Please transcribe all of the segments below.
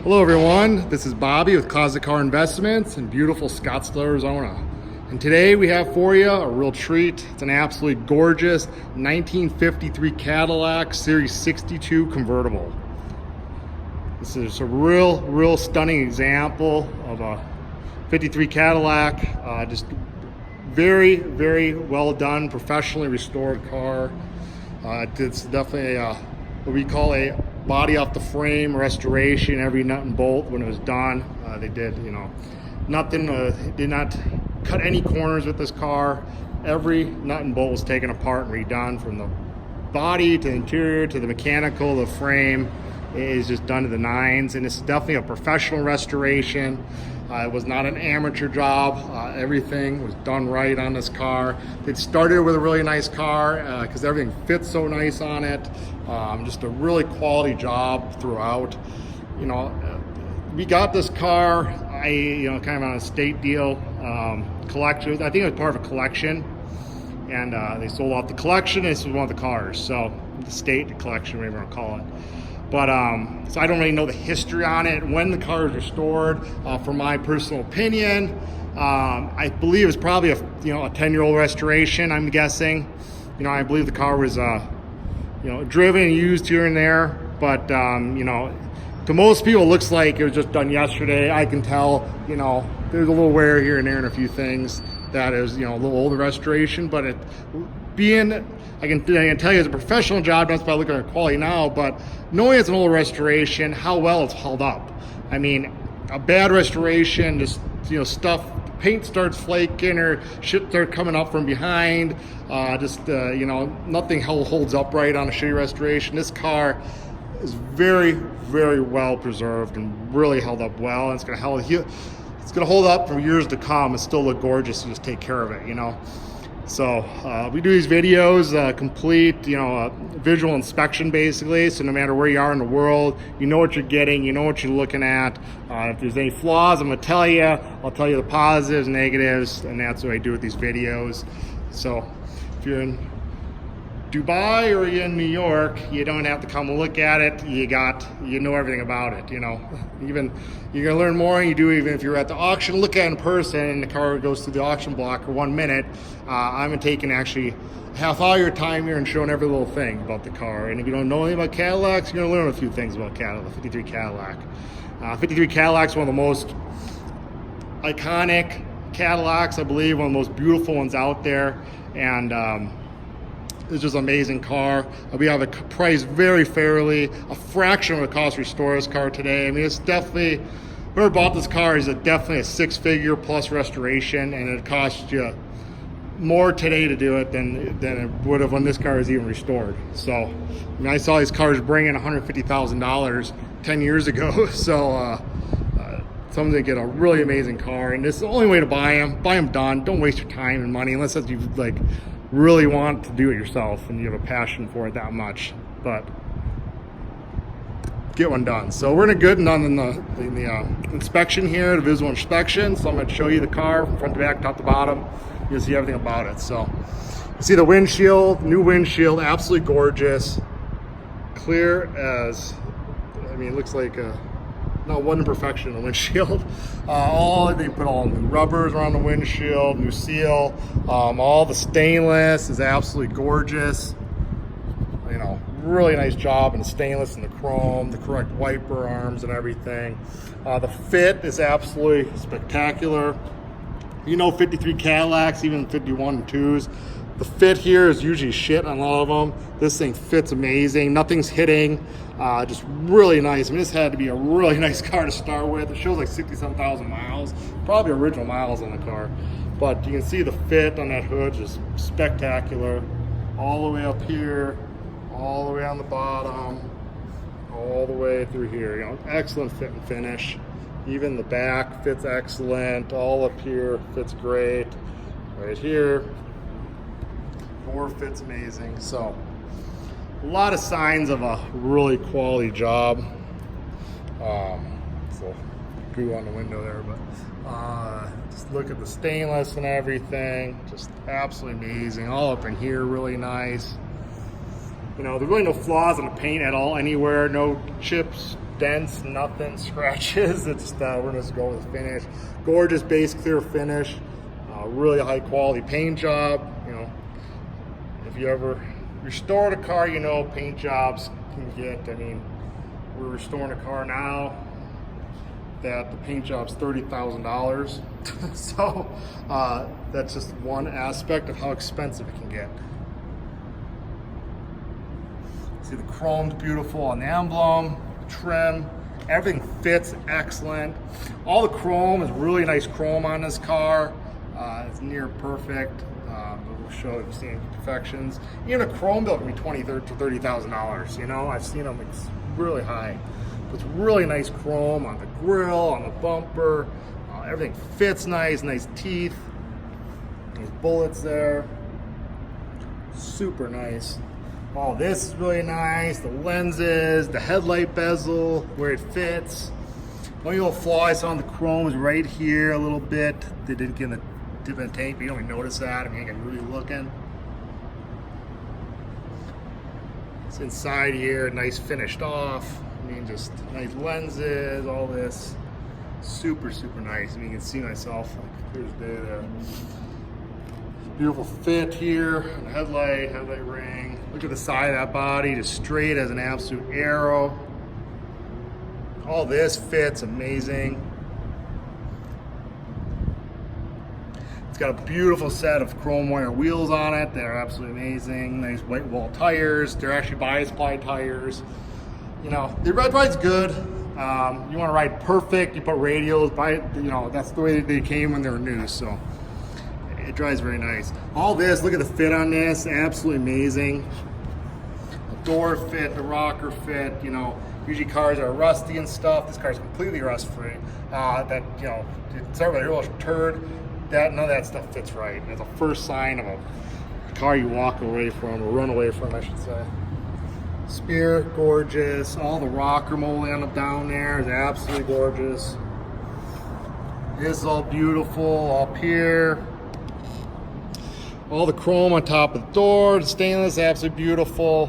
Hello everyone, this is Bobby with Closet Car Investments in beautiful Scottsdale, Arizona. And today we have for you a real treat. It's an absolutely gorgeous 1953 Cadillac Series 62 convertible. This is a real stunning example of a 53 Cadillac. Just very well done, professionally restored car. It's definitely what we call a body off the frame restoration. Every nut and bolt when it was done, they did, nothing, did not cut any corners with this car. Every nut and bolt was taken apart and redone, from the body to the interior to the mechanical, the frame. It is just done to the nines, and it's definitely a professional restoration. It was not an amateur job. Everything was done right on this car. It started with a really nice car because everything fits so nice on it. Just a really quality job throughout. We got this car, kind of on a state deal, collection. I think it was part of a collection, and they sold off the collection. This was one of the cars, so the state collection, whatever you want to call it. But so I don't really know the history on it, when the car was restored. From my personal opinion, I believe it was probably a 10-year-old restoration, I'm guessing. I believe the car was driven and used here and there, but to most people it looks like it was just done yesterday. I can tell, there's a little wear here and there and a few things that is, a little older restoration, but it being, I can tell you, it's a professional job. That's by looking at quality now, but knowing it's an old restoration, how well it's held up. I mean, a bad restoration, just stuff, paint starts flaking or shit starts coming up from behind. Nothing holds up right on a shitty restoration. This car is very well preserved and really held up well, and it's gonna hold up for years to come and still look gorgeous. You just take care of it, So we do these videos, complete, visual inspection basically. So no matter where you are in the world, you know what you're getting, you know what you're looking at. If there's any flaws, I'm gonna tell you. I'll tell you the positives, negatives, and that's what I do with these videos. So if you're in Dubai or you're in New York, you don't have to come and look at it. You know everything about it. Even you're gonna learn more. Even if you're at the auction, look at it in person, and the car goes through the auction block for 1 minute. I'm taking actually half all your time here and showing every little thing about the car. And if you don't know anything about Cadillacs, you're gonna learn a few things about Cadillac, 53 Cadillac. 53 Cadillac's one of the most iconic Cadillacs, I believe, one of the most beautiful ones out there, and it's just an amazing car. We have it priced very fairly, a fraction of what it costs to restore this car today. I mean, it's definitely, whoever bought this car is definitely a six-figure plus restoration, and it costs you more today to do it than it would have when this car is even restored. So, I saw these cars bring in $150,000 10 years ago. So, someone's gonna get a really amazing car, and this is the only way to buy them. Buy them done. Don't waste your time and money unless you really want to do it yourself and you have a passion for it that much. But get one done. So we're gonna get done in the inspection here, the visual inspection. So I'm gonna show you the car front to back, top to bottom. You'll see everything about it. So you see the windshield, new windshield, absolutely gorgeous, clear as, it looks like not one imperfection in the windshield. They put all new rubbers around the windshield, new seal. All the stainless is absolutely gorgeous. Really nice job in the stainless and the chrome, the correct wiper arms and everything. The fit is absolutely spectacular. 53 Cadillacs, even 51 and 2s. The fit here is usually shit on a lot of them. This thing fits amazing. Nothing's hitting. Just really nice. This had to be a really nice car to start with. It shows like 67,000 miles. Probably original miles on the car. But you can see the fit on that hood, just spectacular. All the way up here, all the way on the bottom, all the way through here. Excellent fit and finish. Even the back fits excellent. All up here fits great. Right here, door fits amazing. So a lot of signs of a really quality job. So glue on the window there, but just look at the stainless and everything. Just absolutely amazing. All up in here, really nice. There's really no flaws in the paint at all anywhere. No chips, dents, nothing, scratches. It's we're gonna just go with the finish. Gorgeous base clear finish. Really high quality paint job. You know, if you ever restored a car, you know paint jobs can get. I mean, we're restoring a car now that the paint job's $30,000. So that's just one aspect of how expensive it can get. See, the chrome's beautiful on the emblem, trim, everything fits excellent. All the chrome is really nice chrome on this car. It's near perfect. But we'll show you the imperfections. Even a chrome build can be $20,000 to $30,000. You know, I've seen them. It's really high. But it's really nice chrome on the grill, on the bumper. Everything fits nice, nice teeth. There's bullets there. Super nice. All this is really nice. The lenses, the headlight bezel, where it fits. Only little flaw I saw on the chrome is right here a little bit. They didn't get in the dip in the tank, but you don't even notice that. I mean, I'm really looking. It's inside here, nice finished off. I mean, just nice lenses, all this. Super, super nice. I mean, you can see myself like clear as day there. Beautiful fit here on the headlight ring. Look at the side of that body, just straight as an absolute arrow. All this fits amazing. It's got a beautiful set of chrome wire wheels on it. They're absolutely amazing. Nice white wall tires. They're actually bias-ply tires. You know, the red ride's good. You want to ride perfect, you put radials, you know, that's the way they came when they were new, so it drives very nice. All this, look at the fit on this, absolutely amazing. The door fit, the rocker fit, you know, usually cars are rusty and stuff. This car's completely rust-free. That, you know, it's not really a real turd. None of that stuff fits right. It's a first sign of a car you walk away from, or run away from, I should say. Spear, gorgeous. All the rocker molding up down there is absolutely gorgeous. This is all beautiful up here. All the chrome on top of the door, the stainless, absolutely beautiful.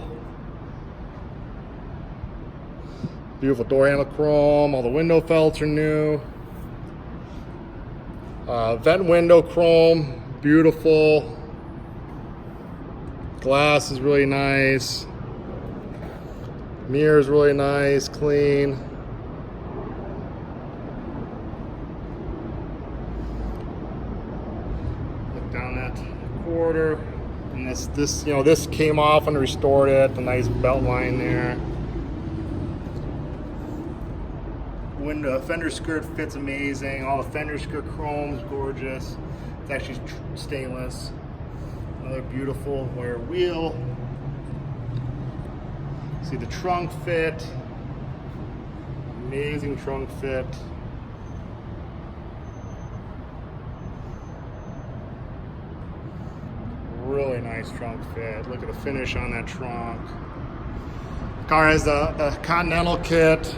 Beautiful door handle chrome. All the window felts are new. Vent window chrome, beautiful. Glass is really nice. Mirror is really nice, clean. Look down that quarter, and this you know, this came off and restored it. The nice belt line there. Window fender skirt fits amazing. All the fender skirt chrome is gorgeous. It's actually stainless. Another beautiful wire wheel. See the trunk fit. Amazing trunk fit. Really nice trunk fit. Look at the finish on that trunk. The car has the Continental Kit.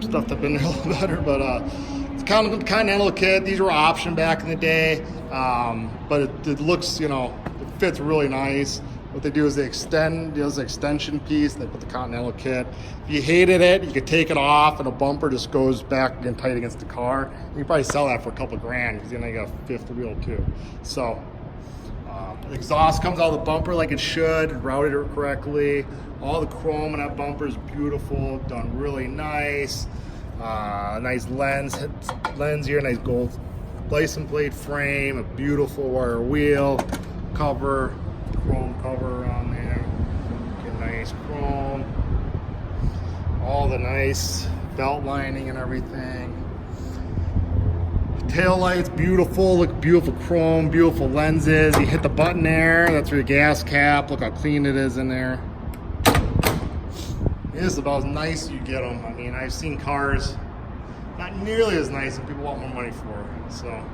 Stuffed up in there a little better, but it's kind of Continental Kit. These were option back in the day, but it looks, you know, it fits really nice. What they do is they extend, there's an extension piece, they put the Continental Kit. If you hated it, you could take it off and the bumper just goes back and tight against the car. You can probably sell that for a couple grand because then you got a fifth wheel too. So the exhaust comes out of the bumper like it should, routed it correctly. All the chrome in that bumper is beautiful, done really nice. Nice lens here, nice gold license plate frame, a beautiful wire wheel, cover, chrome cover on there. Get nice chrome. All the nice belt lining and everything. Tail lights, beautiful, look, beautiful chrome, beautiful lenses. You hit the button there, that's your gas cap. Look how clean it is in there. It is about as nice as you get them. I mean, I've seen cars not nearly as nice and people want more money for. So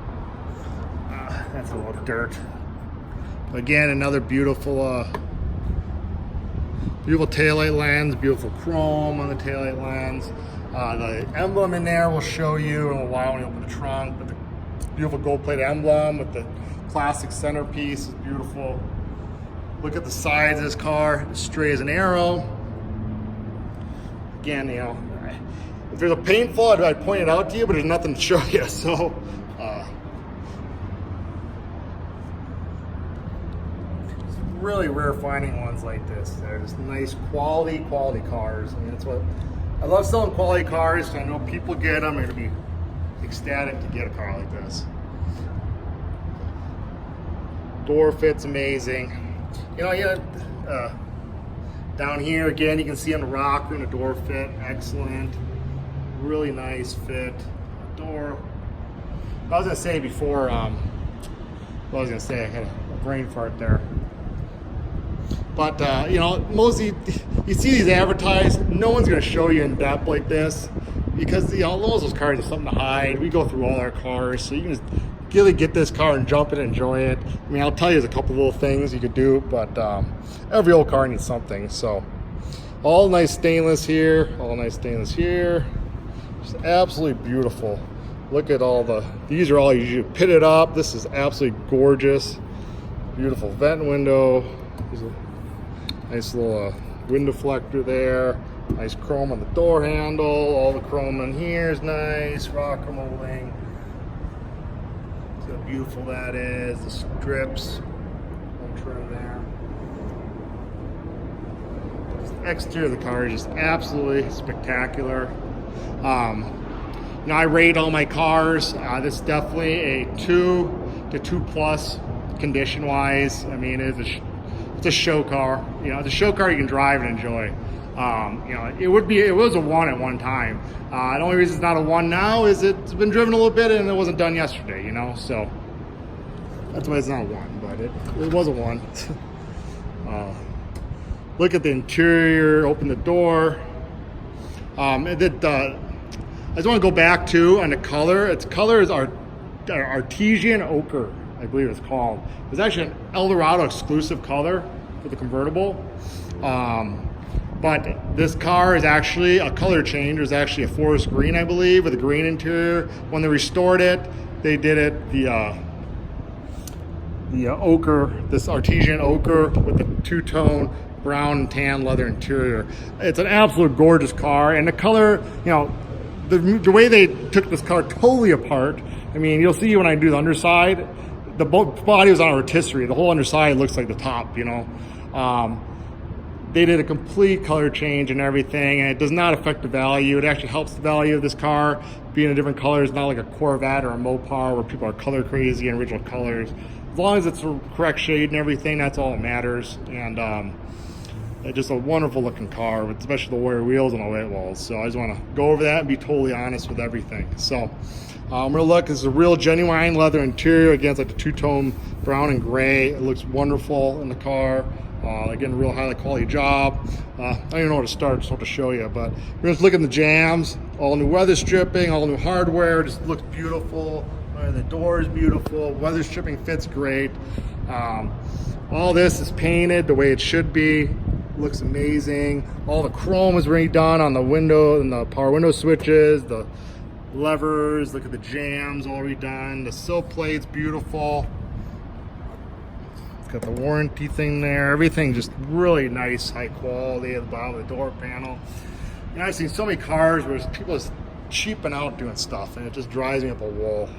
that's a little dirt. But again, another beautiful beautiful taillight lens, beautiful chrome on the taillight lens. The emblem in there we'll show you in a while when you open the trunk, but the beautiful gold plate emblem with the classic centerpiece is beautiful. Look at the sides of this car, straight as an arrow. again, you know, if there's a paint flaw, I'd point it out to you, but there's nothing to show you. So, it's really rare finding ones like this. They're just nice quality cars. I mean, that's what I love, selling quality cars. I know people get them. They're gonna be ecstatic to get a car like this. Door fit's amazing. You know, yeah. Down here again, you can see on the rocker and the door fit, excellent. Really nice fit. Door. I was gonna say before, I had a brain fart there. But you know, mostly you see these advertised, no one's gonna show you in depth like this because you know, most of those cars are something to hide. We go through all our cars, so you can just really get this car and jump it and enjoy it. I mean, I'll tell you there's a couple little things you could do, but every old car needs something. So all nice stainless here, all nice stainless here. Just absolutely beautiful. Look at all these are all you pitted up. This is absolutely gorgeous. Beautiful vent window. There's a nice little wind deflector there. Nice chrome on the door handle. All the chrome in here is nice. Rocker molding. See how beautiful that is. The strips. Trim there. The exterior of the car is just absolutely spectacular. You know, I rate all my cars. This is definitely a 2 to 2+ condition wise. I mean, it's a show car. You know, it's a show car you can drive and enjoy. You know, it was a 1 at one time. The only reason it's not a 1 now is it's been driven a little bit and it wasn't done yesterday, you know, so that's why it's not a 1, but it was a 1. Look at the interior, open the door. I just want to go back to on the color. Its color is Artisan Ochre, I believe it's called. It's actually an Eldorado exclusive color for the convertible. But this car is actually a color change. There's actually a forest green, I believe, with a green interior. When they restored it, they did it the ochre, this Artisan Ochre with the two-tone brown and tan leather interior. It's an absolute gorgeous car, and the color, you know, the way they took this car totally apart. I mean, you'll see when I do the underside, the body was on a rotisserie. The whole underside looks like the top, you know. They did a complete color change and everything, and it does not affect the value. It actually helps the value of this car being in different colors, not like a Corvette or a Mopar where people are color crazy and original colors. As long as it's the correct shade and everything, that's all that matters. And just a wonderful looking car, especially the Warrior wheels and all that walls. So I just want to go over that and be totally honest with everything. So I'm gonna look. This is a real genuine leather interior. Again, it's like the two-tone brown and gray. It looks wonderful in the car. Again, a real highly quality job. I don't even know where to start, just want to show you, but we're just looking at the jams. All new weather stripping, all new hardware. Just looks beautiful. The door is beautiful. Weather stripping fits great. All this is painted the way it should be. Looks amazing. All the chrome is redone on the window and the power window switches, the levers. Look at the jams, all redone. The sill plate's beautiful. It's got the warranty thing there. Everything just really nice, high quality at the bottom of the door panel. You know, I've seen so many cars where people just cheaping out doing stuff, and it just drives me up a wall.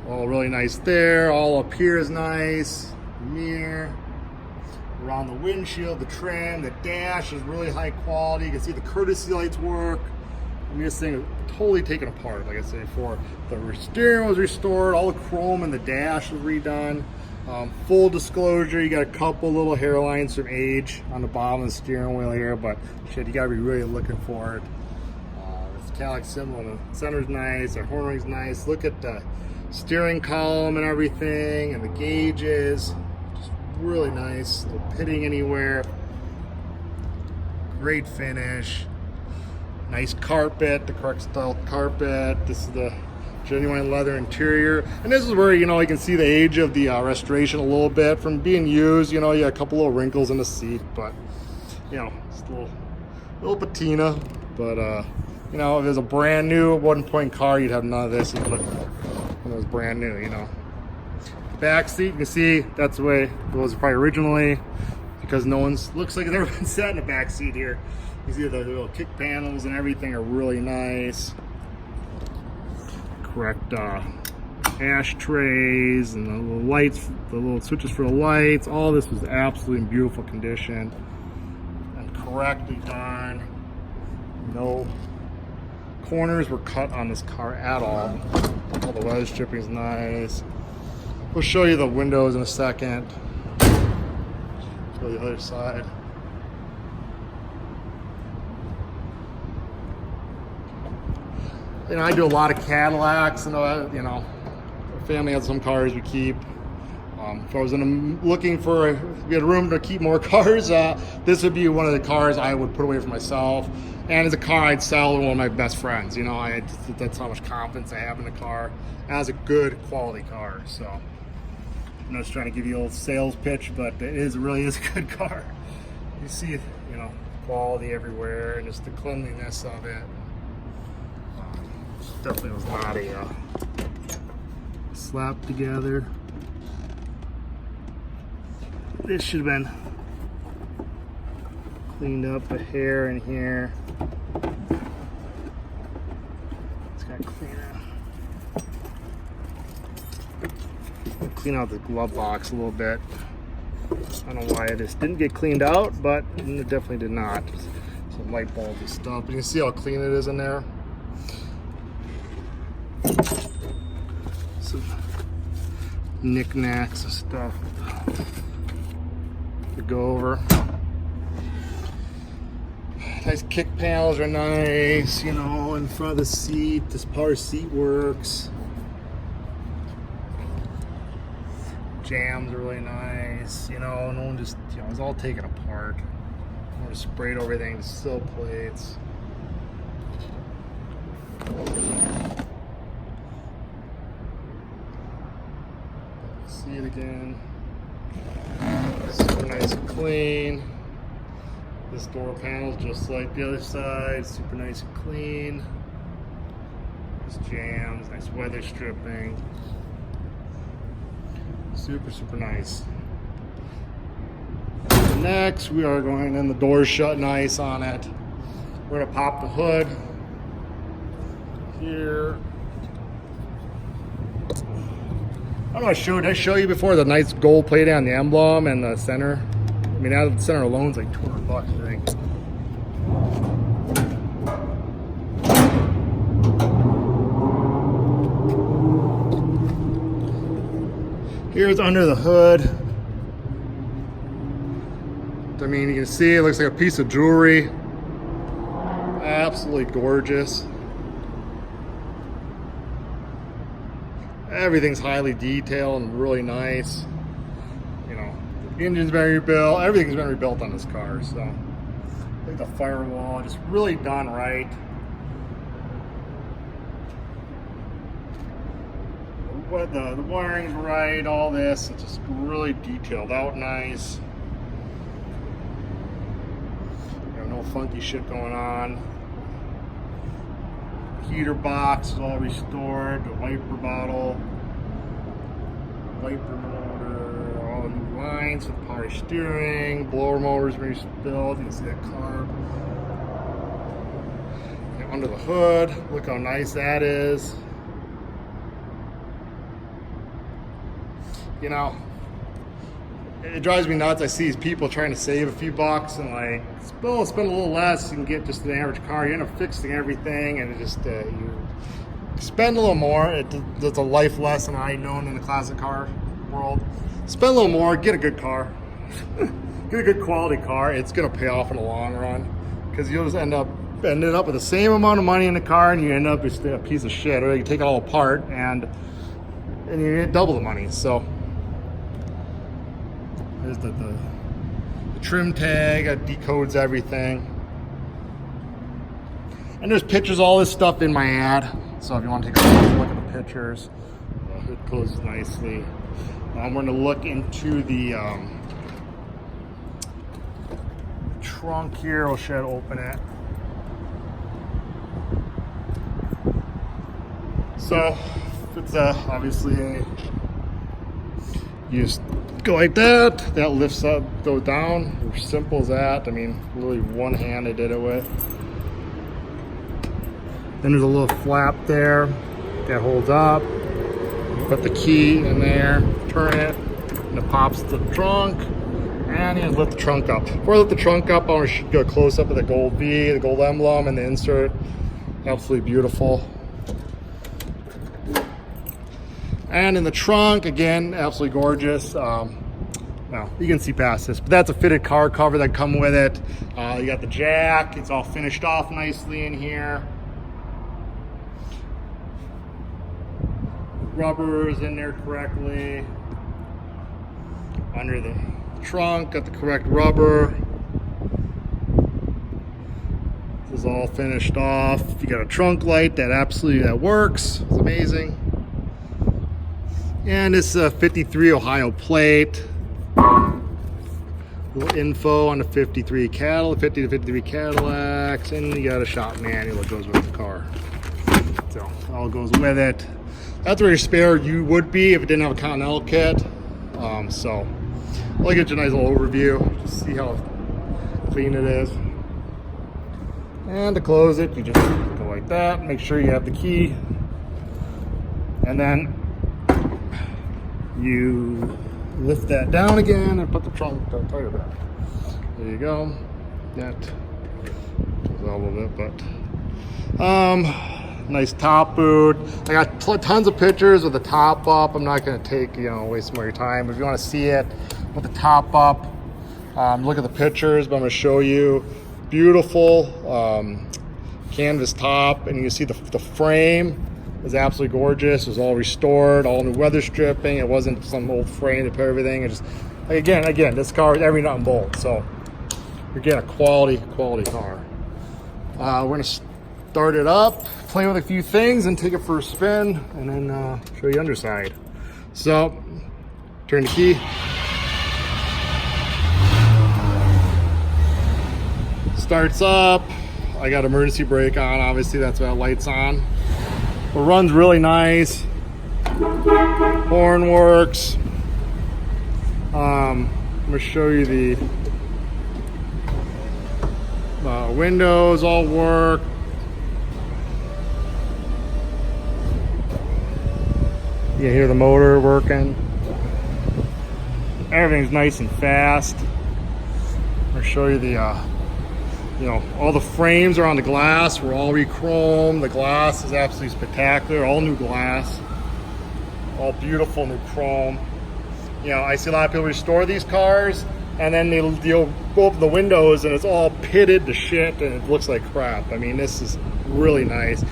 All really nice there. All up here is nice. Mirror. Around the windshield, the trim, the dash is really high quality. You can see the courtesy lights work. I mean, this thing is totally taken apart, like I said before. The steering was restored, all the chrome in the dash was redone. Full disclosure, you got a couple little hairlines from age on the bottom of the steering wheel here, but shit, you gotta be really looking for it. This Cadillac symbol in the center's nice, the horn ring's nice. Look at the steering column and everything, and the gauges. Just really nice. No pitting anywhere. Great finish. Nice carpet, the correct style carpet. This is the genuine leather interior, and this is where, you know, you can see the age of the restoration a little bit from being used. You know, you got a couple little wrinkles in the seat, but you know, it's a little patina. But you know, if it was a brand new 1-point car, you'd have none of this. You'd look when it was brand new, you know. The back seat, you can see that's the way it was probably originally, because no one's looks like it's ever been sat in the back seat here. You see the little kick panels and everything are really nice. Correct ashtrays and the little lights, the little switches for the lights. All this was absolutely in beautiful condition and correctly done. No corners were cut on this car at all. All the weather stripping is nice. We'll show you the windows in a second. Show the other side. You know, I do a lot of Cadillacs, and you know, our family has some cars we keep. If I was looking for, we had room to keep more cars, this would be one of the cars I would put away for myself. And it's a car I'd sell to one of my best friends. You know, that's how much confidence I have in the car. And it's a good quality car. So I'm not just trying to give you a little sales pitch, but it really is a good car. You see, you know, quality everywhere and just the cleanliness of it. Definitely was not a slap together. This should have been cleaned up a hair in here. It's got to clean out the glove box a little bit. I don't know why this didn't get cleaned out, but it definitely did not. Some light bulbs and stuff. But you can see how clean it is in there. Some knickknacks and stuff to go over. Nice kick panels are nice, you know, in front of the seat. This power seat works. Jams are really nice, you know. No one just, you know, it's all taken apart. No one sprayed everything, sill plates. See it again. Super nice and clean. This door panel is just like the other side, super nice and clean. This jams, nice weather stripping. Super, super nice. Next, we are going in the doors shut nice on it. We're gonna pop the hood here. I don't know, did I show you before the nice gold plating on the emblem and the center? I mean, out of the center alone is like $200, I think. Here's under the hood. I mean, you can see it looks like a piece of jewelry. Absolutely gorgeous. Everything's highly detailed and really nice. You know, the engine's been rebuilt. Everything's been rebuilt on this car. So, look at the firewall, just really done right. The wiring's right. All this, it's just really detailed out nice. You know, no funky shit going on. Heater box is all restored, the wiper bottle, wiper motor, all the new lines with power steering, blower motors rebuilt. You can see that carb. And under the hood, look how nice that is. You know, it drives me nuts. I see these people trying to save a few bucks and like, spend a little less and get just an average car. You end up fixing everything, and it just you spend a little more. That's a life lesson I known in the classic car world. Spend a little more, get a good car, get a good quality car. It's gonna pay off in the long run, because you'll just ended up with the same amount of money in the car, and you end up with a piece of shit, or you take it all apart and you get double the money. So there's the trim tag, it decodes everything. And there's pictures of all this stuff in my ad. So if you want to take a look at the pictures, the hood closes nicely. We're going to look into the trunk here. We'll show you how to open it. So it's obviously a You just go like that. That lifts up, goes down. As simple as that. I mean, really one hand I did it with. Then there's a little flap there that holds up. Put the key in there, turn it, and it pops the trunk. And you just lift the trunk up. Before I lift the trunk up, I want to go close up with the gold V, the gold emblem, and the insert. Absolutely beautiful. And in the trunk, again, absolutely gorgeous. Well, you can see past this, but that's a fitted car cover that come with it. You got the jack. It's all finished off nicely in here. Rubber is in there correctly. Under the trunk, got the correct rubber. This is all finished off. You got a trunk light that works. It's amazing. And it's a 53 Ohio plate. Little info on the 53 Cadillac, 50 to 53 Cadillacs, and you got a shop manual that goes with the car. So it all goes with it. That's where your spare you would be if it didn't have a Continental Kit. So I'll get you a nice little overview, just see how clean it is. And to close it, you just go like that. Make sure you have the key, and then you lift that down again and put the trunk tighter back. There you go. That goes out a little bit, but nice top boot. I got tons of pictures with the top up. I'm not going to take, waste more of your time. If you want to see it with the top up, look at the pictures, but I'm going to show you. Beautiful canvas top, and you can see the frame is absolutely gorgeous. It was all restored, all new weather stripping. It wasn't some old frame to put everything. It just, again, this car is every nut and bolt. So you're getting a quality car. We're going to start it up, play with a few things, and take it for a spin, and then show you underside. So, turn the key. Starts up. I got emergency brake on, obviously that's why that light's on. It runs really nice. Horn works. I'm going to show you the windows all work. You can hear the motor working. Everything's nice and fast. I'm going to show you the all the frames are on the glass. We're all re-chromed. The glass is absolutely spectacular. All new glass. All beautiful new chrome. I see a lot of people restore these cars, and then they'll go open the windows and it's all pitted to shit and it looks like crap. I mean, this is really nice.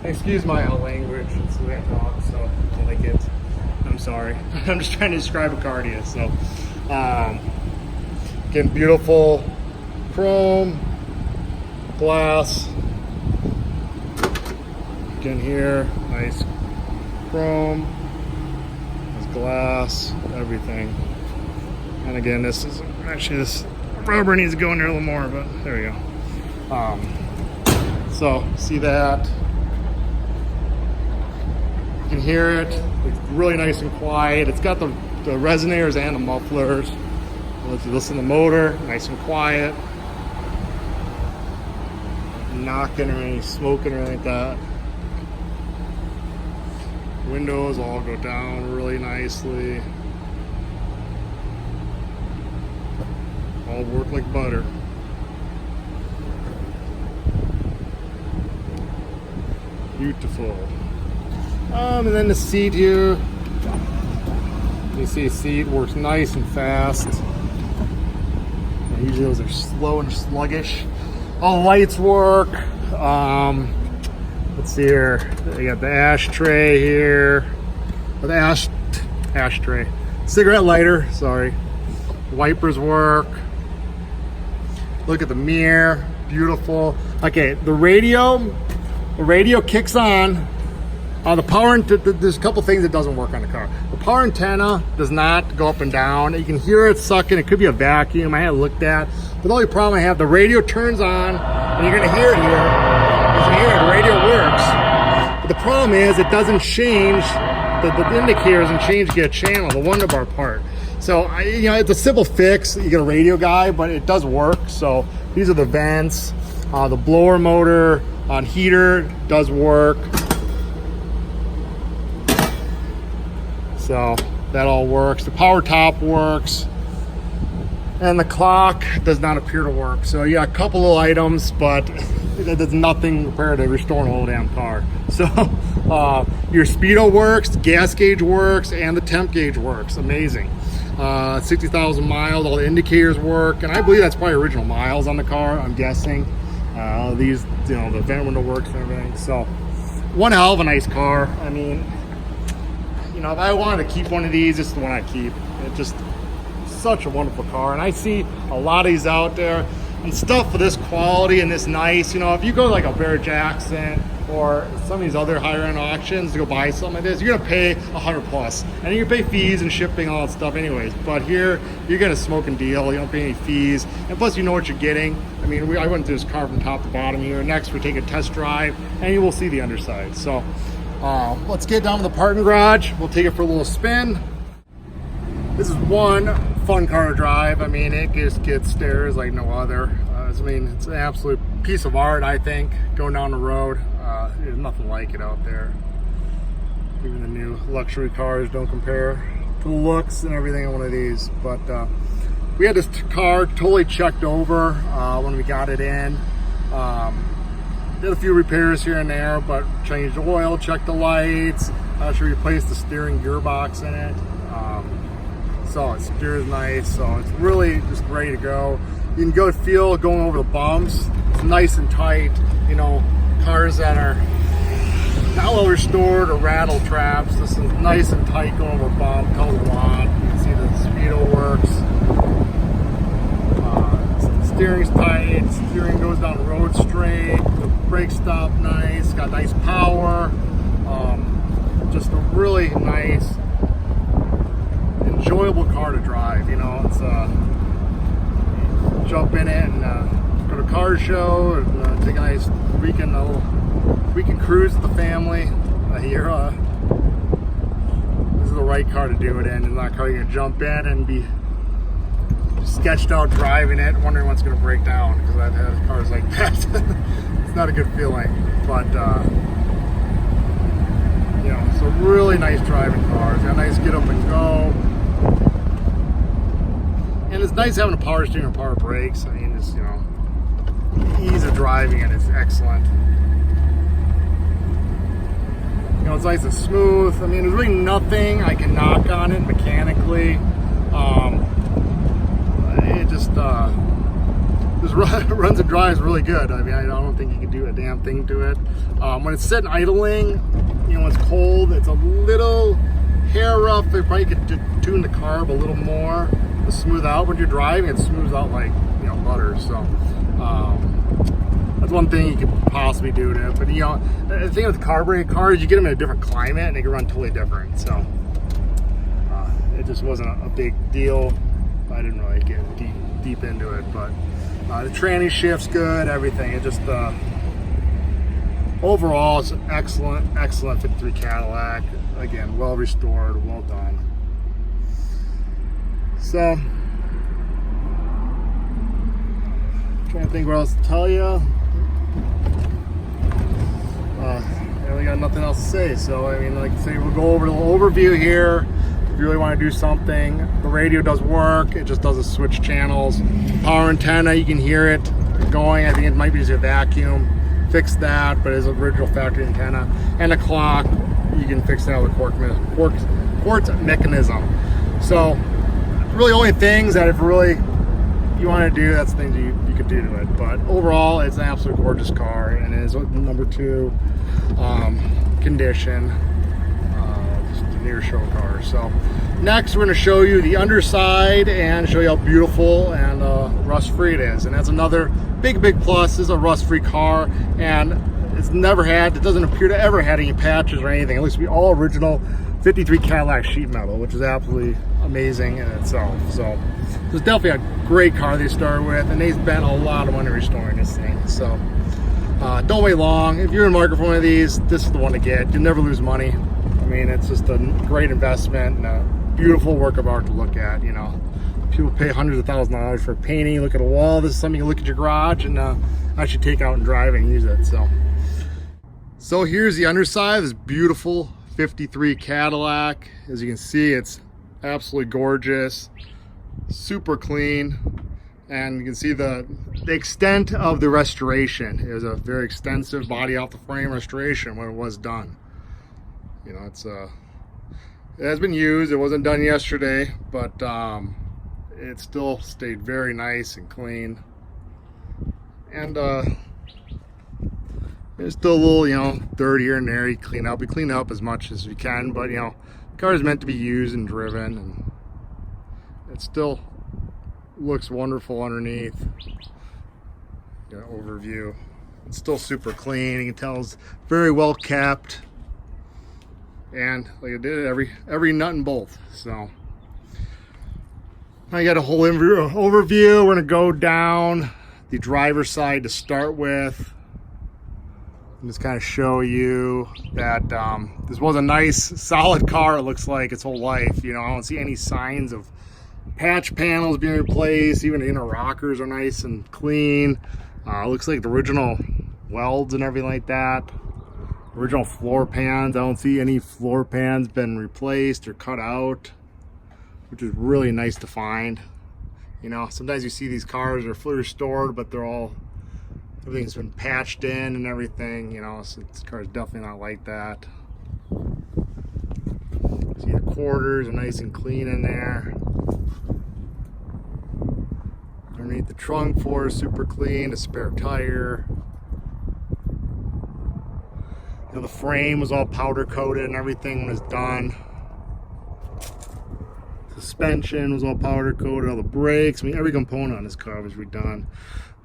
Excuse my language. It's the way I talk, so I like it. I'm sorry. I'm just trying to describe a car to you. So, again, beautiful chrome. Glass again here, nice chrome, nice glass, everything. And again, this is actually, this rubber needs to go in there a little more, but there we go. So see that, you can hear it. It's really nice and quiet. It's got the resonators and the mufflers. Let's listen to the motor, nice and quiet. Knocking or any smoking or anything like that. Windows all go down really nicely. All work like butter. Beautiful. And then the seat here. You see the seat works nice and fast. Usually those are slow and sluggish. All the lights work. Let's see here. You got the ashtray here. Or the ashtray. Cigarette lighter, sorry. Wipers work. Look at the mirror. Beautiful. Okay, the radio kicks on. The power, there's a couple things that doesn't work on the car. The power antenna does not go up and down. You can hear it sucking. It could be a vacuum. I had looked at. But the only problem I have, the radio turns on, and you're going to hear it here. You can hear it. The radio works. But the problem is it doesn't change, the indicator doesn't change to get a channel, the wonder-bar part. So, you know, it's a simple fix. You get a radio guide, but it does work. So these are the vents. The blower motor on heater does work. So that all works. The power top works. And the clock does not appear to work. So yeah, a couple of items, but it does nothing compared to restoring a whole damn car. So your speedo works, gas gauge works, and the temp gauge works. Amazing. 60,000 miles, all the indicators work, and I believe that's probably original miles on the car, I'm guessing. These, you know, the vent window works and everything. So one hell of a nice car. I mean, you know, if I wanted to keep one of these, this is the one I keep. It just such a wonderful car, and I see a lot of these out there and stuff for this quality and this nice. You know, if you go to like a barrett-jackson or some of these other higher end auctions to go buy something like this, you're gonna pay $100+, and you pay fees and shipping, all that stuff anyways. But here you're gonna smoke and deal. You don't pay any fees, and plus you know what you're getting. I mean, I went through this car from top to bottom here. Next we take a test drive and you will see the underside. So let's get down to the parking garage. We'll take it for a little spin. This is one fun car to drive. I mean, it just gets stairs like no other. I mean, it's an absolute piece of art, I think, going down the road. There's nothing like it out there. Even the new luxury cars don't compare to the looks and everything on one of these. But we had this car totally checked over when we got it in. Did a few repairs here and there, but changed the oil, checked the lights, actually replaced the steering gearbox in it. So it steers nice, so it's really just ready to go. You can go feel going over the bumps. It's nice and tight. You know, cars that are not well restored or rattle traps. This is nice and tight going over a bump. Tells a lot. You can see the speedo works. The steering's tight. Steering goes down the road straight. The brakes stop nice. Got nice power. Just a really nice, enjoyable car to drive. You know, it's jump in it and go to a car show and take a nice weekend cruise with the family. Here, this is the right car to do it in. It's not a car you're gonna jump in and be sketched out driving it, wondering what's gonna break down, because I've had cars like that. It's not a good feeling, but you know, it's a really nice driving car. It's got a nice get up and go. And it's nice having a power steering and power brakes. I mean, it's, you know, ease of driving it is excellent. You know, it's nice and smooth. I mean, there's really nothing I can knock on it mechanically. It just runs and drives really good. I mean, I don't think you can do a damn thing to it. When it's sitting idling, you know, when it's cold, it's a little hair rough. They probably could tune the carb a little more to smooth out. When you're driving, it smooths out like, you know, butter. So that's one thing you could possibly do to it. But, you know, the thing with carbureted cars, you get them in a different climate and they can run totally different. So it just wasn't a big deal. I didn't really get deep into it, but the tranny shift's good, everything. It just overall it's an excellent 53 Cadillac. Again, well restored, well done. So trying to think what else to tell you. Yeah, we got nothing else to say. So I mean, like I say, we'll go over the overview here. If you really want to do something, the radio does work. It just doesn't switch channels. Power antenna, you can hear it going. I think it might be just a vacuum. Fix that, but it's an original factory antenna. And a clock, you can fix that with a quartz mechanism. So really only things that if really you want to do, that's things you could do to it. But overall, it's an absolute gorgeous car, and it is number 2 condition. Near show car. So next we're going to show you the underside and show you how beautiful and rust-free it is. And that's another big plus. This is a rust-free car, and it doesn't appear to ever had any patches or anything. At least we all original 53 Cadillac sheet metal, which is absolutely amazing in itself. So it's definitely a great car they started with, and they spent a lot of money restoring this thing. So Don't wait long. If you're in the market for one of these, this is the one to get. You'll never lose money. I mean, it's just a great investment and a beautiful work of art to look at. You know, people pay hundreds of thousands of dollars for painting. Look at a wall. This is something you look at your garage and actually take out and drive and use it. So here's the underside of this beautiful 53 Cadillac. As you can see, it's absolutely gorgeous, super clean. And you can see the extent of the restoration. It was a very extensive body off the frame restoration when it was done. You know, it has been used. It wasn't done yesterday, but it still stayed very nice and clean. And it's still a little, you know, dirt here and there. You clean up. We clean up as much as we can, but you know, the car is meant to be used and driven, and it still looks wonderful underneath. Overview. It's still super clean. You can tell it's very well kept, and like I did every nut and bolt. So I got a whole overview. We're gonna go down the driver's side to start with and just kind of show you that this was a nice solid car. It looks like its whole life. You know, I don't see any signs of patch panels being replaced. Even the inner rockers are nice and clean. Looks like the original welds and everything like that. Original floor pans. I don't see any floor pans been replaced or cut out, which is really nice to find. You know, sometimes you see these cars are fully restored, but everything's been patched in and everything. You know, so this car is definitely not like that. See the quarters are nice and clean in there. Underneath the trunk floor is super clean. A spare tire. You know, the frame was all powder coated and everything was done. Suspension was all powder coated. All the brakes. I mean, every component on this car was redone.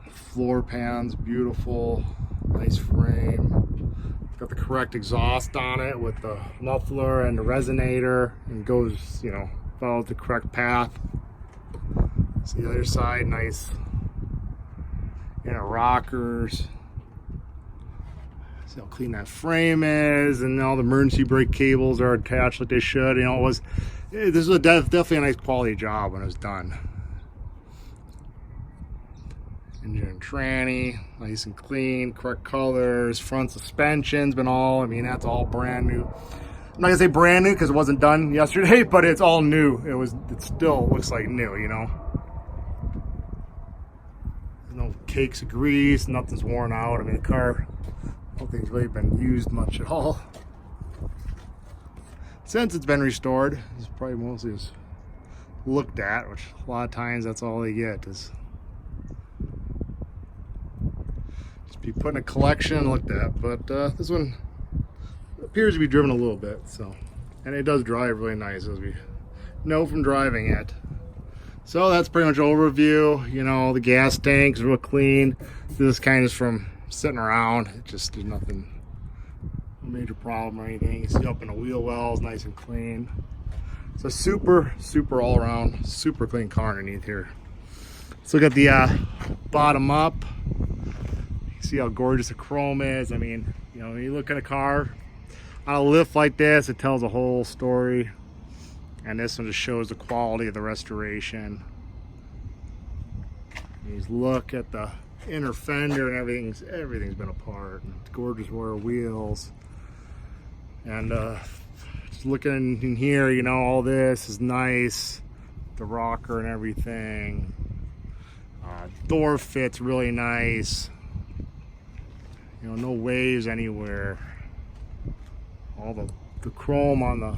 Floor pans, beautiful, nice frame. Got the correct exhaust on it with the muffler and the resonator, and goes, you know, follows the correct path. See the other side, nice, you know, rockers. See how clean that frame is, and all the emergency brake cables are attached like they should. You know, this was definitely a nice quality job when it was done. Engine and tranny, nice and clean, correct colors. Front suspension's been all, I mean, that's all brand new. I'm not gonna say brand new because it wasn't done yesterday, but it's all new. It still looks like new, you know. No cakes of grease, nothing's worn out. I mean, the car, I don't think it's really been used much at all since it's been restored. It's probably mostly just looked at, which a lot of times that's all they get is just be put in a collection and looked at. But this one appears to be driven a little bit, so, and it does drive really nice, as we know from driving it. So that's pretty much an overview. You know, the gas tank's real clean. This kind of is from sitting around. It just, there's nothing, no major problem or anything. You see up in the wheel wells, nice and clean. So super all around, super clean car underneath here. Let's look at the bottom up. You see how gorgeous the chrome is. I mean, you know, when you look at a car on a lift like this, it tells a whole story. And this one just shows the quality of the restoration. You just look at the inner fender and everything's been apart. And it's gorgeous Royal wheels. And just looking in here, you know, all this is nice. The rocker and everything. Door fits really nice. You know, no waves anywhere. All the chrome on the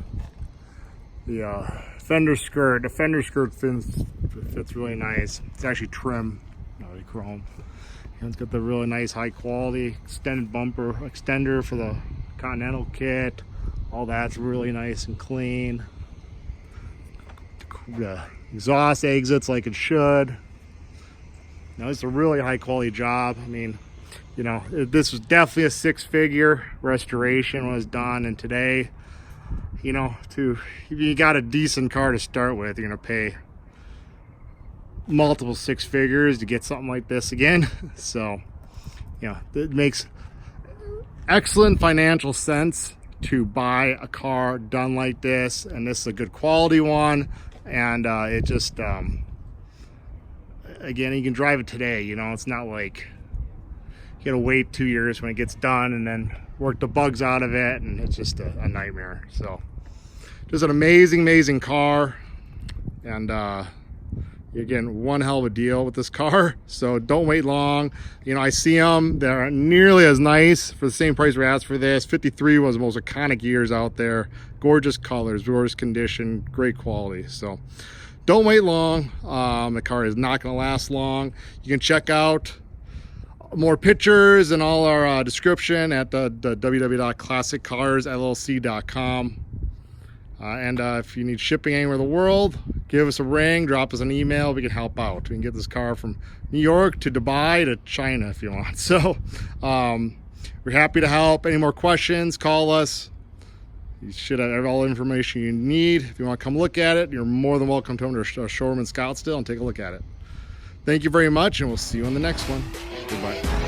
fender skirt. The fender skirt fits really nice. It's actually trim, not really chrome. And it's got the really nice high quality extended bumper extender for the Continental Kit. All that's really nice and clean. The exhaust exits like it should. Now it's a really high quality job. I mean, you know, this was definitely a six-figure restoration when it was done, and today, you know, if you got a decent car to start with, you're gonna pay multiple six figures to get something like this again. So you know, it makes excellent financial sense to buy a car done like this, and this is a good quality one. And it just again, you can drive it today, you know. It's not like you gotta wait 2 years when it gets done and then work the bugs out of it, and it's just a nightmare. So just an amazing car, and again, one hell of a deal with this car. So don't wait long. You know, I see them, they're nearly as nice for the same price we asked for this. 53 was the most iconic years out there. Gorgeous colors, gorgeous condition, great quality. So don't wait long. The car is not going to last long. You can check out more pictures and all our description at the www.classiccarsllc.com. And if you need shipping anywhere in the world, give us a ring, drop us an email. We can help out. We can get this car from New York to Dubai to China if you want. So we're happy to help. Any more questions, call us. You should have all the information you need. If you want to come look at it, you're more than welcome to come to our showroom in Scottsdale and take a look at it. Thank you very much, and we'll see you on the next one. Goodbye.